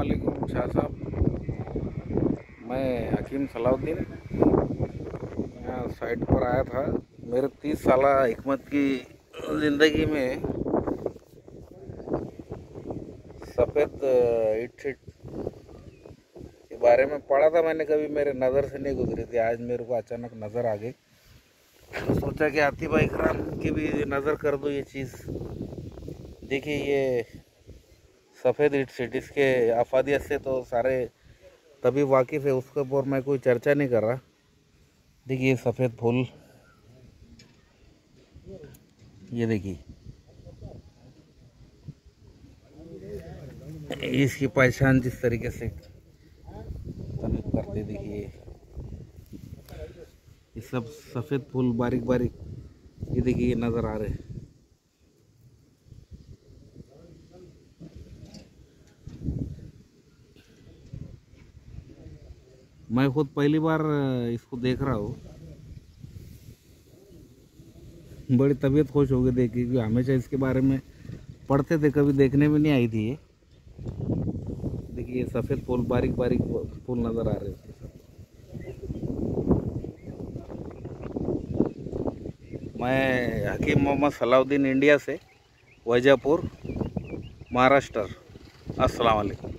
वालेकुम शाह साहब। मैं हकीम सलाउद्दीन यहाँ साइट पर आया था। मेरे 30 साल हिकमत की ज़िंदगी में सफ़ेद ईट शीट के बारे में पढ़ा था मैंने, कभी मेरे नज़र से नहीं गुजरी थी। आज मेरे को अचानक नज़र आ गई, तो सोचा कि आतिफ भाई इकराम की भी नज़र कर दो ये चीज़। देखिए ये सफ़ेद ईट शीट, इसके अफादियत से तो सारे तभी वाकिफ़ है, उसके ऊपर मैं कोई चर्चा नहीं कर रहा। देखिए सफ़ेद फूल, ये देखिए इसकी पहचान जिस तरीके से तभी करते, देखिए ये सब सफ़ेद फूल बारीक बारीक, ये देखिए ये नज़र आ रहे हैं। मैं खुद पहली बार इसको देख रहा हूँ। बड़ी तबीयत खुश हो गई देख के, क्योंकि हमेशा इसके बारे में पढ़ते थे, कभी देखने में नहीं आई थी ये। देखिए ये सफ़ेद फूल, बारीक बारीक फूल नज़र आ रहे थे। मैं हकीम मोहम्मद सलाउद्दीन, इंडिया से, वैजापुर, महाराष्ट्र। अस्सलाम वालेकुम।